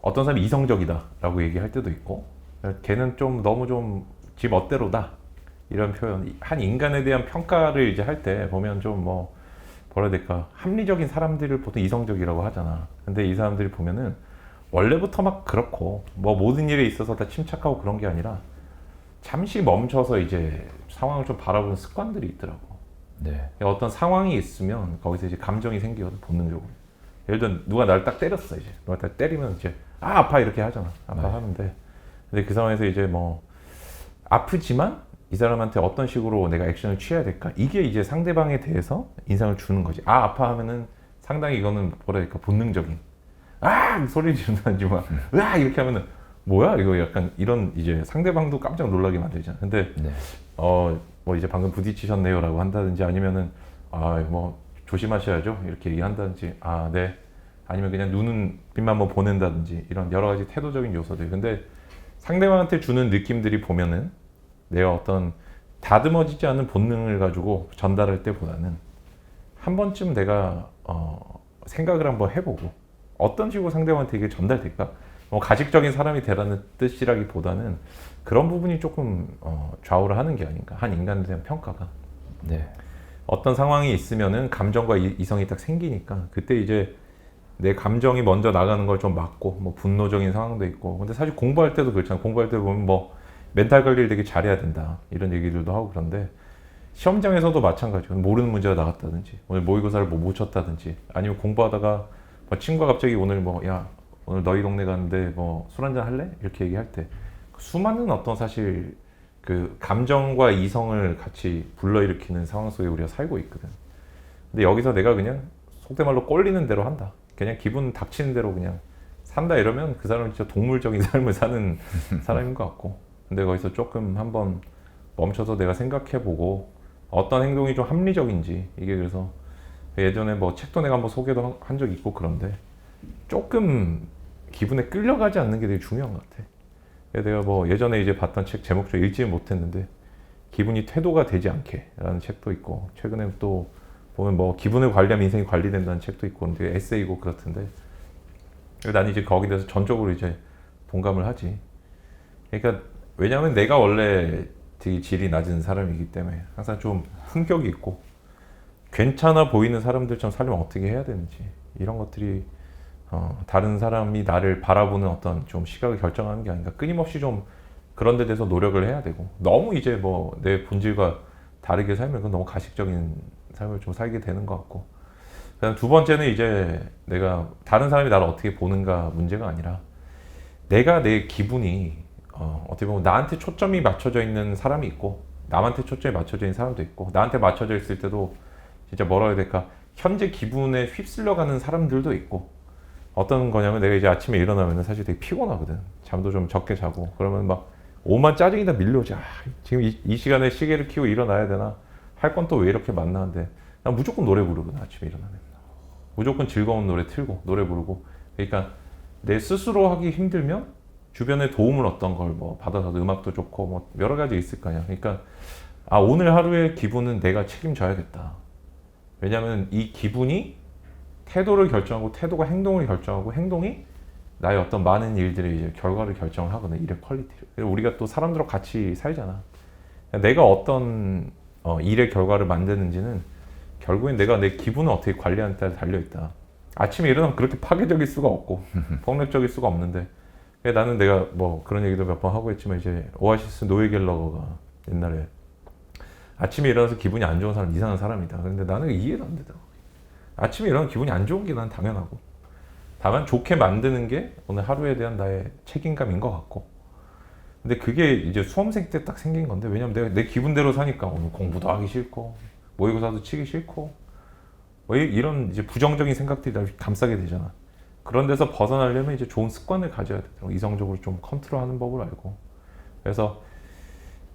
어떤 사람이 이성적이다라고 얘기할 때도 있고, 걔는 좀 너무 좀 지 멋대로다 이런 표현. 한 인간에 대한 평가를 이제 할 때 보면 좀 뭐 뭐라 해야 될까, 합리적인 사람들을 보통 이성적이라고 하잖아. 근데 이 사람들이 보면은 원래부터 막 그렇고 뭐 모든 일에 있어서 다 침착하고 그런 게 아니라 잠시 멈춰서 이제 상황을 좀 바라보는 습관들이 있더라고. 네. 어떤 상황이 있으면 거기서 이제 감정이 생기거든, 본능적으로. 예를 들어 누가 나를 딱 때렸어. 이제 누가 딱 때리면 이제 아 아파 이렇게 하잖아. 아파 네. 하는데, 근데 그 상황에서 이제 뭐 아프지만 이 사람한테 어떤 식으로 내가 액션을 취해야 될까, 이게 이제 상대방에 대해서 인상을 주는 거지. 아 아파하면은 상당히 이거는 뭐라 해야 될까, 본능적인 아 소리 지른다든지 막 으아 이렇게 하면은 뭐야 이거, 약간 이런 이제 상대방도 깜짝 놀라게 만들잖아. 근데 네. 뭐 이제 방금 부딪히셨네요라고 한다든지, 아니면은 아 뭐 조심하셔야죠 이렇게 얘기한다든지, 아 네, 아니면 그냥 눈빛만 뭐 보낸다든지, 이런 여러 가지 태도적인 요소들. 근데 상대방한테 주는 느낌들이 보면은 내가 어떤 다듬어지지 않은 본능을 가지고 전달할 때보다는 한 번쯤 내가 생각을 한번 해보고 어떤 식으로 상대방한테 이게 전달될까? 뭐 가식적인 사람이 되라는 뜻이라기보다는 그런 부분이 조금 좌우를 하는 게 아닌가. 한 인간에 대한 평가가. 네. 어떤 상황이 있으면은 감정과 이성이 딱 생기니까 그때 이제 내 감정이 먼저 나가는 걸 좀 막고, 뭐 분노적인 상황도 있고. 근데 사실 공부할 때도 그렇잖아. 공부할 때 보면 뭐 멘탈 관리를 되게 잘해야 된다 이런 얘기들도 하고. 그런데 시험장에서도 마찬가지고, 모르는 문제가 나갔다든지 오늘 모의고사를 못 쳤다든지, 아니면 공부하다가 뭐 친구가 갑자기 오늘 뭐 야 오늘 너희 동네 가는데 뭐 술 한잔 할래? 이렇게 얘기할 때 수많은 어떤 사실 그 감정과 이성을 같이 불러일으키는 상황 속에 우리가 살고 있거든. 근데 여기서 내가 그냥 속된 말로 꼴리는 대로 한다, 그냥 기분 닥치는 대로 그냥 산다, 이러면 그 사람은 진짜 동물적인 삶을 사는 사람인 것 같고. 근데 거기서 조금 한번 멈춰서 내가 생각해보고 어떤 행동이 좀 합리적인지, 이게 그래서 예전에 뭐 책도 내가 한번 소개도 한 적이 있고, 그런데 조금 기분에 끌려가지 않는 게 되게 중요한 것 같아. 내가 뭐 예전에 이제 봤던 책 제목 좀 읽지는 못했는데 기분이 태도가 되지 않게 라는 책도 있고, 최근에 또 보면 뭐 기분을 관리하면 인생이 관리된다는 책도 있고, 근데 에세이고 그렇던데 난 이제 거기에 대해서 전적으로 이제 동감을 하지. 그러니까 왜냐하면 내가 원래 되게 질이 낮은 사람이기 때문에 항상 좀 품격이 있고 괜찮아 보이는 사람들처럼 살려면 어떻게 해야 되는지, 이런 것들이 다른 사람이 나를 바라보는 어떤 좀 시각을 결정하는 게 아닌가. 끊임없이 좀 그런 데 대해서 노력을 해야 되고, 너무 이제 뭐 내 본질과 다르게 살면 그건 너무 가식적인 삶을 좀 살게 되는 것 같고. 그다음 두 번째는 이제 내가 다른 사람이 나를 어떻게 보는가 문제가 아니라, 내가 내 기분이 어떻게 보면 나한테 초점이 맞춰져 있는 사람이 있고 남한테 초점이 맞춰져 있는 사람도 있고, 나한테 맞춰져 있을 때도 진짜 뭐라 해야 될까, 현재 기분에 휩쓸려가는 사람들도 있고. 어떤 거냐면 내가 이제 아침에 일어나면 사실 되게 피곤하거든. 잠도 좀 적게 자고 그러면 막 오만 짜증이 다 밀려오지. 아, 지금 이 시간에 시계를 켜고 일어나야 되나, 할 건 또 왜 이렇게 많나는데 난 무조건 노래 부르거든. 아침에 일어나면 무조건 즐거운 노래 틀고 노래 부르고. 그러니까 내 스스로 하기 힘들면 주변에 도움을 어떤 걸 뭐 받아서, 음악도 좋고 뭐 여러 가지 있을 거 아니야. 그러니까 아 오늘 하루의 기분은 내가 책임져야겠다. 왜냐하면 이 기분이 태도를 결정하고, 태도가 행동을 결정하고, 행동이 나의 어떤 많은 일들의 이제 결과를 결정을 하거든, 일의 퀄리티를. 그리고 우리가 또 사람들과 같이 살잖아. 내가 어떤 일의 결과를 만드는지는 결국엔 내가 내 기분을 어떻게 관리하는 데 달려있다. 아침에 일어나면 그렇게 파괴적일 수가 없고 폭력적일 수가 없는데, 나는 내가 뭐 그런 얘기도 몇 번 하고 있지만 이제 오아시스 노엘 갤러거가 옛날에 아침에 일어나서 기분이 안 좋은 사람 이상한 사람이다. 근데 나는 이해도 안 되더라고. 아침에 일어나면 기분이 안 좋은 게 난 당연하고, 다만 좋게 만드는 게 오늘 하루에 대한 나의 책임감인 것 같고. 근데 그게 이제 수험생 때 딱 생긴 건데, 왜냐면 내가 내 기분대로 사니까 오늘 공부도 하기 싫고 모의고사도 치기 싫고 뭐 이런 이제 부정적인 생각들이 날 감싸게 되잖아. 그런 데서 벗어나려면 이제 좋은 습관을 가져야 되더라고. 이성적으로 좀 컨트롤하는 법을 알고. 그래서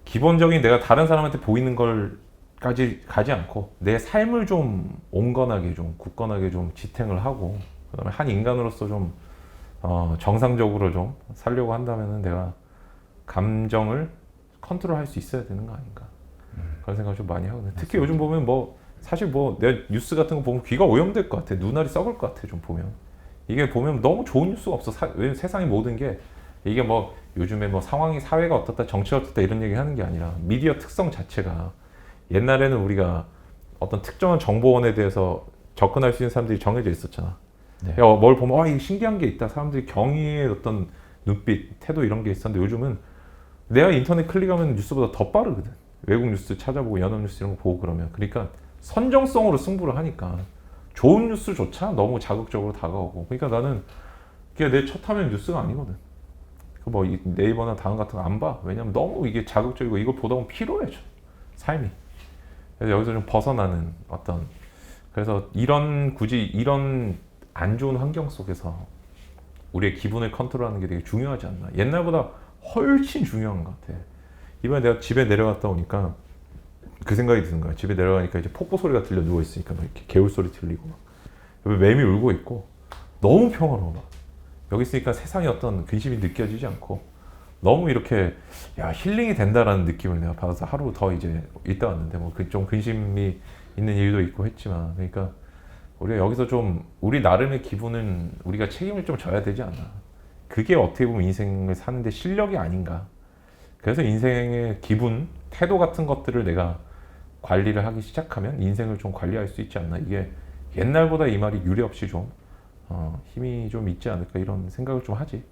기본적인 내가 다른 사람한테 보이는 걸까지 가지 않고 내 삶을 좀 온건하게, 좀 굳건하게 좀 지탱을 하고, 그다음에 한 인간으로서 좀 정상적으로 좀 살려고 한다면은 내가 감정을 컨트롤할 수 있어야 되는 거 아닌가, 그런 생각을 좀 많이 하거든요. 특히 요즘 보면 뭐 사실 뭐 내 뉴스 같은 거 보면 귀가 오염될 것 같아. 눈알이 썩을 것 같아 좀 보면. 이게 보면 너무 좋은 뉴스가 없어. 왜냐면 세상의 모든 게 이게 뭐 요즘에 뭐 상황이 사회가 어떻다 정치가 어떻다 이런 얘기 하는 게 아니라 미디어 특성 자체가 옛날에는 우리가 어떤 특정한 정보원에 대해서 접근할 수 있는 사람들이 정해져 있었잖아. 네. 야, 뭘 보면 이게 신기한 게 있다. 사람들이 경의의 어떤 눈빛, 태도 이런 게 있었는데 요즘은 내가 인터넷 클릭하면 뉴스보다 더 빠르거든. 외국 뉴스 찾아보고 연합 뉴스 이런 거 보고 그러면 그러니까 선정성으로 승부를 하니까 좋은 뉴스조차 너무 자극적으로 다가오고 그러니까 나는 그게 내 첫 화면 뉴스가 아니거든. 그 뭐 네이버나 다음 같은 거 안 봐. 왜냐면 너무 이게 자극적이고 이거 보다 보면 피로해져 삶이. 그래서 여기서 좀 벗어나는 어떤 그래서 굳이 이런 안 좋은 환경 속에서 우리의 기분을 컨트롤하는 게 되게 중요하지 않나. 옛날보다 훨씬 중요한 것 같아. 이번에 내가 집에 내려갔다 오니까 그 생각이 드는 거야. 집에 내려가니까 이제 폭포 소리가 들려 누워 있으니까 막 이렇게 개울 소리 들리고 막 옆에 매미 울고 있고 너무 평화로워. 막. 여기 있으니까 세상에 어떤 근심이 느껴지지 않고 너무 이렇게 야 힐링이 된다라는 느낌을 내가 받아서 하루 더 이제 있다 왔는데 뭐 그 좀 근심이 있는 일도 있고 했지만 그러니까 우리가 여기서 좀 우리 나름의 기분은 우리가 책임을 좀 져야 되지 않나. 그게 어떻게 보면 인생을 사는데 실력이 아닌가. 그래서 인생의 기분, 태도 같은 것들을 내가 관리를 하기 시작하면 인생을 좀 관리할 수 있지 않나. 이게 옛날보다 이 말이 유례 없이 좀 힘이 좀 있지 않을까 이런 생각을 좀 하지.